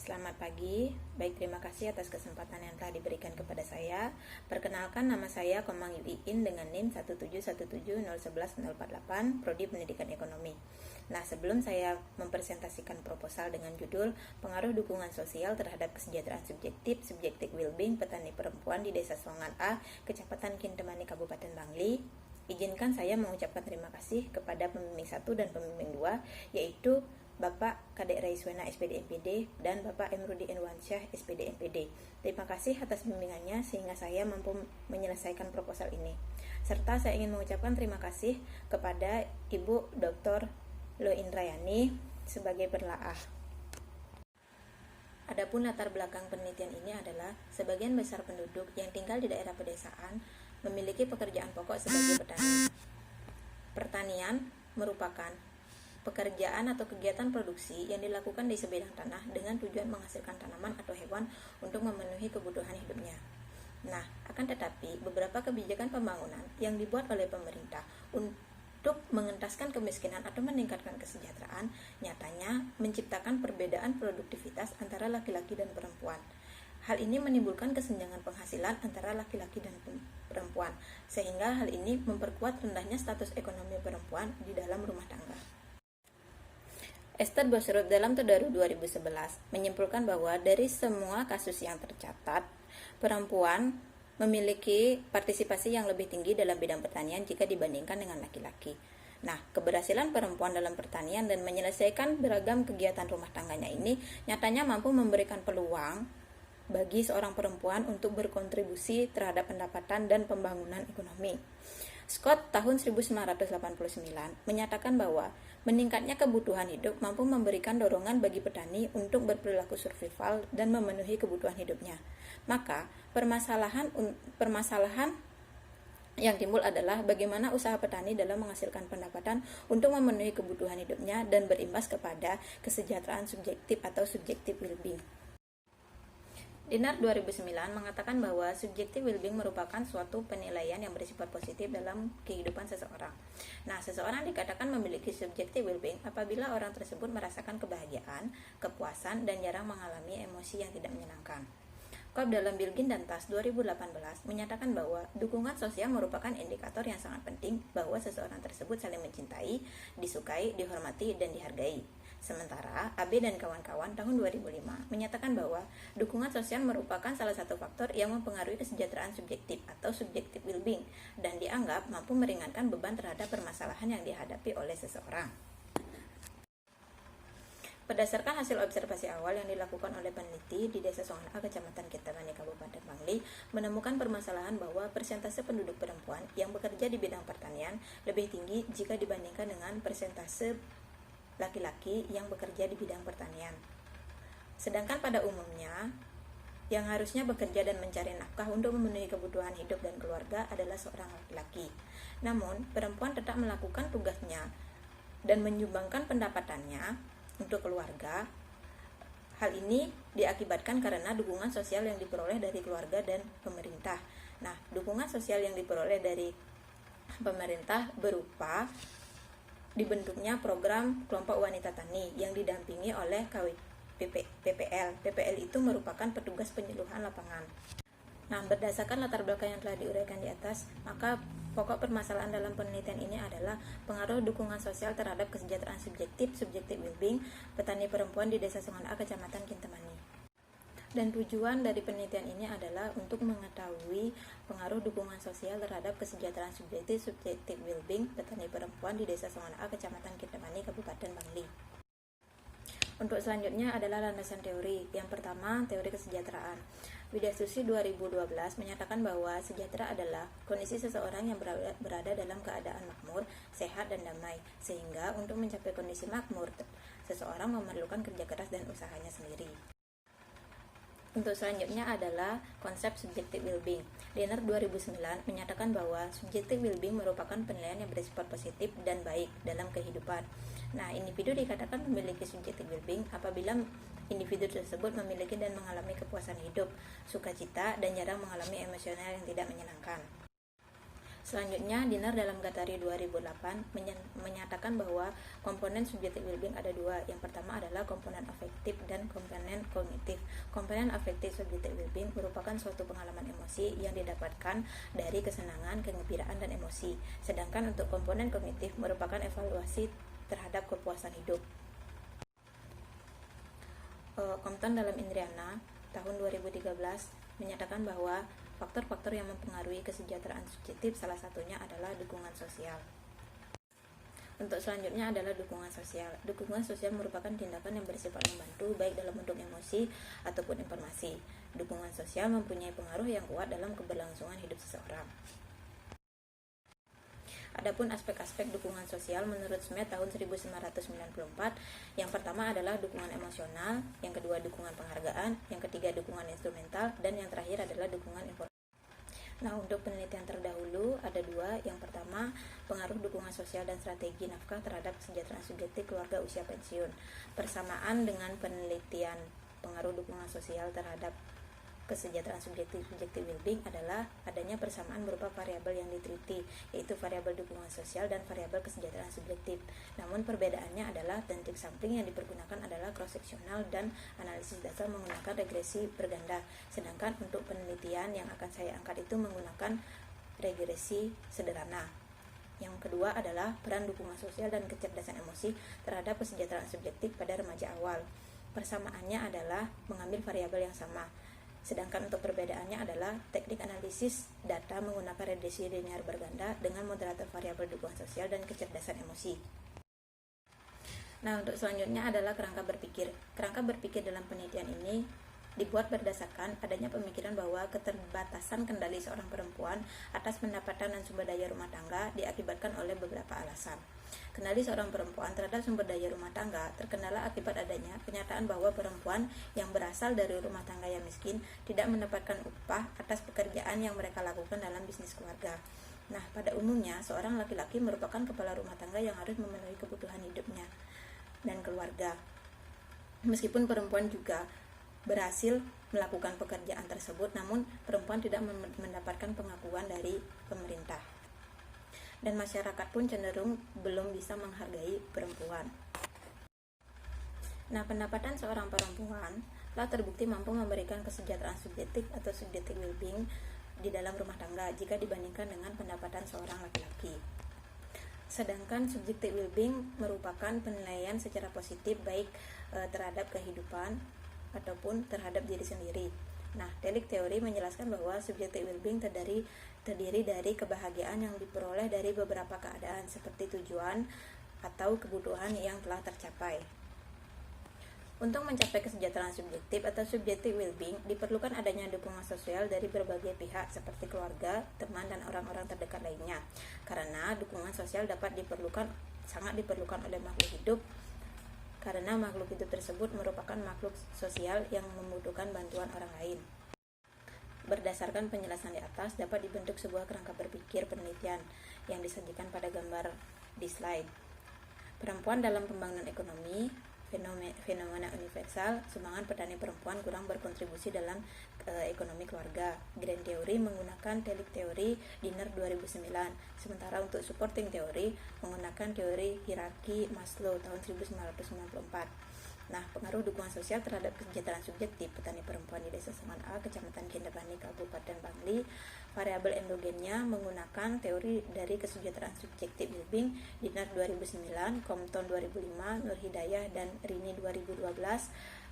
Selamat pagi, baik terima kasih atas kesempatan yang telah diberikan kepada saya. Perkenalkan, nama saya Komang Iin dengan NIM 17170110048, Prodi Pendidikan Ekonomi. Nah, sebelum saya mempresentasikan proposal dengan judul Pengaruh Dukungan Sosial Terhadap Kesejahteraan Subjektif, Subjective Well-being Petani Perempuan di Desa Songan A, Kecamatan Kintemani, Kabupaten Bangli, izinkan saya mengucapkan terima kasih kepada pembimbing 1 dan pembimbing 2, yaitu Bapak Kadek Raiswena SPD MPD dan Bapak Emrudi Enwansyah SPD MPD. Terima kasih atas bimbingannya sehingga saya mampu menyelesaikan proposal ini. Serta saya ingin mengucapkan terima kasih kepada Ibu Dr. Lo Indrayani sebagai penelaah. Adapun latar belakang penelitian ini adalah sebagian besar penduduk yang tinggal di daerah pedesaan memiliki pekerjaan pokok sebagai petani. Pertanian merupakan pekerjaan atau kegiatan produksi yang dilakukan di sebidang tanah dengan tujuan menghasilkan tanaman atau hewan untuk memenuhi kebutuhan hidupnya. Nah, akan tetapi beberapa kebijakan pembangunan yang dibuat oleh pemerintah untuk mengentaskan kemiskinan atau meningkatkan kesejahteraan nyatanya menciptakan perbedaan produktivitas antara laki-laki dan perempuan. Hal ini menimbulkan kesenjangan penghasilan antara laki-laki dan perempuan, sehingga hal ini memperkuat rendahnya status ekonomi perempuan di dalam rumah tangga. Esther Bosrup dalam Todaro 2011 menyimpulkan bahwa dari semua kasus yang tercatat, perempuan memiliki partisipasi yang lebih tinggi dalam bidang pertanian jika dibandingkan dengan laki-laki. Nah, keberhasilan perempuan dalam pertanian dan menyelesaikan beragam kegiatan rumah tangganya ini nyatanya mampu memberikan peluang bagi seorang perempuan untuk berkontribusi terhadap pendapatan dan pembangunan ekonomi. Scott tahun 1989 menyatakan bahwa meningkatnya kebutuhan hidup mampu memberikan dorongan bagi petani untuk berperilaku survival dan memenuhi kebutuhan hidupnya. Maka, permasalahan yang timbul adalah bagaimana usaha petani dalam menghasilkan pendapatan untuk memenuhi kebutuhan hidupnya dan berimbas kepada kesejahteraan subjektif atau subjective well-being. Dinard 2009 mengatakan bahwa subjective well-being merupakan suatu penilaian yang bersifat positif dalam kehidupan seseorang. Nah, seseorang dikatakan memiliki subjective well-being apabila orang tersebut merasakan kebahagiaan, kepuasan, dan jarang mengalami emosi yang tidak menyenangkan. Cobb dalam Bilgin dan Tas 2018 menyatakan bahwa dukungan sosial merupakan indikator yang sangat penting bahwa seseorang tersebut saling mencintai, disukai, dihormati, dan dihargai. Sementara, AB dan kawan-kawan tahun 2005 menyatakan bahwa dukungan sosial merupakan salah satu faktor yang mempengaruhi kesejahteraan subjektif atau subjective well-being dan dianggap mampu meringankan beban terhadap permasalahan yang dihadapi oleh seseorang. Berdasarkan hasil observasi awal yang dilakukan oleh peneliti di Desa Songan A, Kecamatan Kintemani, Kabupaten Bangli, menemukan permasalahan bahwa persentase penduduk perempuan yang bekerja di bidang pertanian lebih tinggi jika dibandingkan dengan persentase laki-laki yang bekerja di bidang pertanian. Sedangkan pada umumnya, yang harusnya bekerja dan mencari nafkah untuk memenuhi kebutuhan hidup dan keluarga adalah seorang laki-laki. Namun, perempuan tetap melakukan tugasnya dan menyumbangkan pendapatannya untuk keluarga. Hal ini diakibatkan karena dukungan sosial yang diperoleh dari keluarga dan pemerintah. Nah, dukungan sosial yang diperoleh dari pemerintah berupa dibentuknya program kelompok wanita tani yang didampingi oleh PPL. PPL itu merupakan petugas penyuluhan lapangan. Nah, berdasarkan latar belakang yang telah diuraikan di atas, maka pokok permasalahan dalam penelitian ini adalah pengaruh dukungan sosial terhadap kesejahteraan subjektif, subjective well-being petani perempuan di Desa Songan A, Kecamatan Kintemani. Dan tujuan dari penelitian ini adalah untuk mengetahui pengaruh dukungan sosial terhadap kesejahteraan subjektif, subjective well-being petani perempuan di Desa Songan A, Kecamatan Kintemani, Kabupaten Bangli. Untuk selanjutnya adalah landasan teori. Yang pertama, teori kesejahteraan. Widyasusi 2012 menyatakan bahwa sejahtera adalah kondisi seseorang yang berada dalam keadaan makmur, sehat, dan damai. Sehingga untuk mencapai kondisi makmur, seseorang memerlukan kerja keras dan usahanya sendiri. Untuk selanjutnya adalah konsep subjective well-being. Dinard 2009 menyatakan bahwa subjective well-being merupakan penilaian yang bersifat positif dan baik dalam kehidupan. Nah, individu dikatakan memiliki subjective well-being apabila individu tersebut memiliki dan mengalami kepuasan hidup, sukacita, dan jarang mengalami emosional yang tidak menyenangkan. Selanjutnya, Dinner dalam Gatari 2008 menyatakan bahwa komponen subjective well-being ada dua. Yang pertama adalah komponen afektif dan komponen kognitif. Komponen afektif subjective well-being merupakan suatu pengalaman emosi yang didapatkan dari kesenangan, kegembiraan, dan emosi. Sedangkan untuk komponen kognitif merupakan evaluasi terhadap kepuasan hidup. Compton dalam Indriana tahun 2013 menyatakan bahwa faktor-faktor yang mempengaruhi kesejahteraan subjektif salah satunya adalah dukungan sosial. Untuk selanjutnya adalah dukungan sosial. Dukungan sosial merupakan tindakan yang bersifat membantu baik dalam bentuk emosi ataupun informasi. Dukungan sosial mempunyai pengaruh yang kuat dalam keberlangsungan hidup seseorang. Adapun aspek-aspek dukungan sosial menurut Smith tahun 1994, yang pertama adalah dukungan emosional, yang kedua dukungan penghargaan, yang ketiga dukungan instrumental, dan yang terakhir adalah dukungan informasi. Nah, untuk penelitian terdahulu ada dua. Yang pertama, pengaruh dukungan sosial dan strategi nafkah terhadap kesejahteraan subjektif keluarga usia pensiun. Persamaan dengan penelitian pengaruh dukungan sosial terhadap kesejahteraan subjektif well-being adalah adanya persamaan berupa variabel yang diteliti, yaitu variabel dukungan sosial dan variabel kesejahteraan subjektif. Namun perbedaannya adalah teknik sampling yang dipergunakan adalah cross-sectional dan analisis dasar menggunakan regresi berganda. Sedangkan untuk penelitian yang akan saya angkat itu menggunakan regresi sederhana. Yang kedua adalah peran dukungan sosial dan kecerdasan emosi terhadap kesejahteraan subjektif pada remaja awal. Persamaannya adalah mengambil variabel yang sama. Sedangkan untuk perbedaannya adalah teknik analisis data menggunakan regresi linear berganda dengan moderator variabel dukungan sosial dan kecerdasan emosi. Nah, untuk selanjutnya adalah kerangka berpikir. Kerangka berpikir dalam penelitian ini dibuat berdasarkan adanya pemikiran bahwa keterbatasan kendali seorang perempuan atas pendapatan dan sumber daya rumah tangga diakibatkan oleh beberapa alasan. Kendali seorang perempuan terhadap sumber daya rumah tangga terkendala akibat adanya kenyataan bahwa perempuan yang berasal dari rumah tangga yang miskin tidak mendapatkan upah atas pekerjaan yang mereka lakukan dalam bisnis keluarga. Nah, pada umumnya seorang laki-laki merupakan kepala rumah tangga yang harus memenuhi kebutuhan hidupnya dan keluarga. Meskipun perempuan juga berhasil melakukan pekerjaan tersebut, namun perempuan tidak mendapatkan pengakuan dari pemerintah. Dan masyarakat pun cenderung belum bisa menghargai perempuan. Nah, pendapatan seorang perempuan telah terbukti mampu memberikan kesejahteraan subjektif atau subjective well-being di dalam rumah tangga jika dibandingkan dengan pendapatan seorang laki-laki. Sedangkan subjective well-being merupakan penilaian secara positif baik terhadap kehidupan ataupun terhadap diri sendiri. Nah, Tillich teori menjelaskan bahwa subjective well-being terdiri dari kebahagiaan yang diperoleh dari beberapa keadaan seperti tujuan atau kebutuhan yang telah tercapai. Untuk mencapai kesejahteraan subjektif atau subjective well-being diperlukan adanya dukungan sosial dari berbagai pihak seperti keluarga, teman, dan orang-orang terdekat lainnya. Karena dukungan sosial sangat diperlukan oleh makhluk hidup, karena makhluk hidup tersebut merupakan makhluk sosial yang membutuhkan bantuan orang lain. Berdasarkan penjelasan di atas, dapat dibentuk sebuah kerangka berpikir penelitian yang disajikan pada gambar di slide. Perempuan dalam pembangunan ekonomi, fenomena universal, sumbangan petani perempuan kurang berkontribusi dalam ekonomi keluarga. Grand Theory menggunakan Tillich teori Dinner 2009, sementara untuk supporting teori menggunakan teori hierarki Maslow tahun 1994. Nah, pengaruh dukungan sosial terhadap kesejahteraan subjektif petani perempuan di Desa Songan A, Kecamatan Kintabani, Kabupaten Bangli. Variabel endogennya menggunakan teori dari kesejahteraan subjektif well-being Dinner 2009, Compton 2005, Nur Hidayah dan Rini 2012,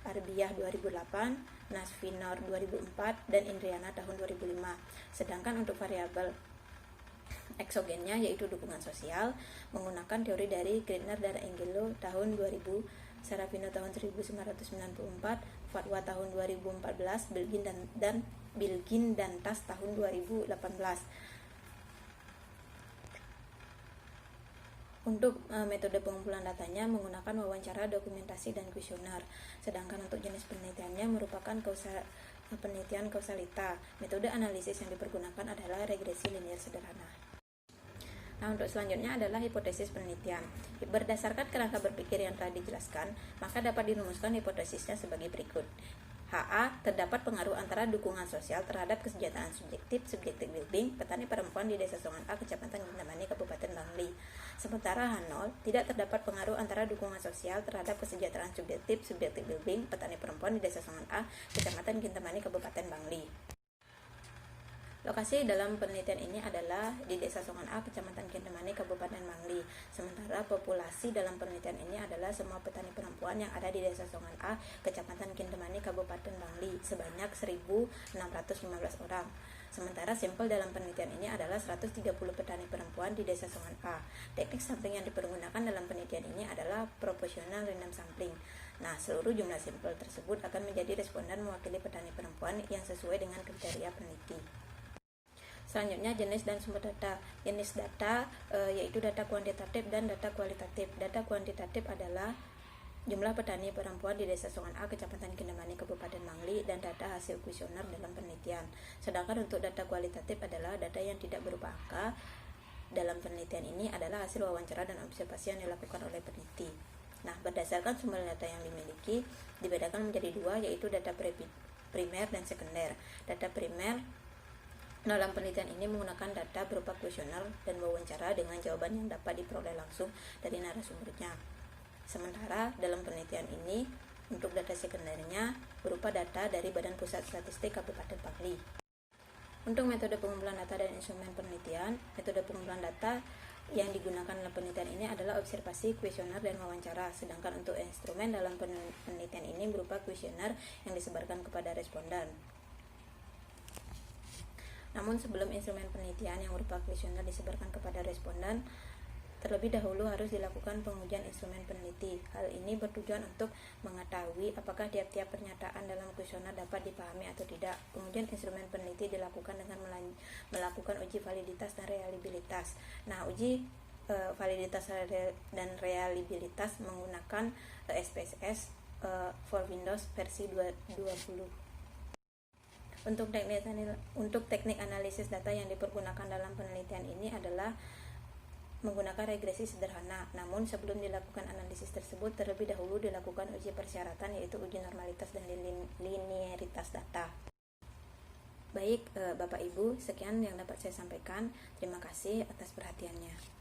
Arbiah 2008, Nasvinor 2004, dan Indriana tahun 2005. Sedangkan untuk variabel eksogennya yaitu dukungan sosial menggunakan teori dari Gretner dan Angelo tahun 2000, Sarafino tahun 1994, Fatwa tahun 2014, Bilgin dan Tas tahun 2018. Untuk metode pengumpulan datanya menggunakan wawancara, dokumentasi, dan kuesioner. Sedangkan untuk jenis penelitiannya merupakan penelitian kausalita. Metode analisis yang dipergunakan adalah regresi linear sederhana. Nah, untuk selanjutnya adalah hipotesis penelitian. Berdasarkan kerangka berpikir yang telah dijelaskan, maka dapat dirumuskan hipotesisnya sebagai berikut. HA, terdapat pengaruh antara dukungan sosial terhadap kesejahteraan subjektif well-being petani perempuan di Desa Songan A, Kecamatan Kintamani, Kabupaten Bangli. Sementara H0, tidak terdapat pengaruh antara dukungan sosial terhadap kesejahteraan subjektif well-being petani perempuan di Desa Songan A, Kecamatan Kintamani, Kabupaten Bangli. Lokasi dalam penelitian ini adalah di Desa Songan A, Kecamatan Kintamani, Kabupaten Bangli. Sementara populasi dalam penelitian ini adalah semua petani perempuan yang ada di Desa Songan A, Kecamatan Kintamani, Kabupaten Bangli, sebanyak 1.615 orang. Sementara sampel dalam penelitian ini adalah 130 petani perempuan di Desa Songan A. Teknik sampling yang dipergunakan dalam penelitian ini adalah proporsional random sampling. Nah, seluruh jumlah sampel tersebut akan menjadi responden mewakili petani perempuan yang sesuai dengan kriteria peneliti. Selanjutnya, jenis dan sumber data. Jenis data yaitu data kuantitatif dan data kualitatif. Data kuantitatif adalah jumlah petani perempuan di Desa Songan A, Kecamatan Kintamani, Kabupaten Bangli, dan data hasil kuesioner dalam penelitian. Sedangkan untuk data kualitatif adalah data yang tidak berupa angka. Dalam penelitian ini adalah hasil wawancara dan observasi yang dilakukan oleh peneliti. Nah, berdasarkan sumber data yang dimiliki, dibedakan menjadi dua, yaitu data primer dan sekunder. Data primer dalam penelitian ini menggunakan data berupa kuesioner dan wawancara dengan jawaban yang dapat diperoleh langsung dari narasumbernya. Sementara dalam penelitian ini, untuk data sekundernya berupa data dari Badan Pusat Statistik Kabupaten Bangli. Untuk metode pengumpulan data dan instrumen penelitian, metode pengumpulan data yang digunakan dalam penelitian ini adalah observasi, kuesioner, dan wawancara. Sedangkan untuk instrumen dalam penelitian ini berupa kuesioner yang disebarkan kepada responden. Namun sebelum instrumen penelitian yang berupa kuesioner disebarkan kepada responden, terlebih dahulu harus dilakukan pengujian instrumen peneliti. Hal ini bertujuan untuk mengetahui apakah tiap-tiap pernyataan dalam kuesioner dapat dipahami atau tidak. Pengujian instrumen peneliti dilakukan dengan melakukan uji validitas dan reliabilitas. Nah, uji validitas dan reliabilitas menggunakan SPSS for Windows versi 20. Untuk teknik analisis data yang dipergunakan dalam penelitian ini adalah menggunakan regresi sederhana. Namun sebelum dilakukan analisis tersebut, terlebih dahulu dilakukan uji persyaratan, yaitu uji normalitas dan linearitas data. Baik, Bapak Ibu, sekian yang dapat saya sampaikan. Terima kasih atas perhatiannya.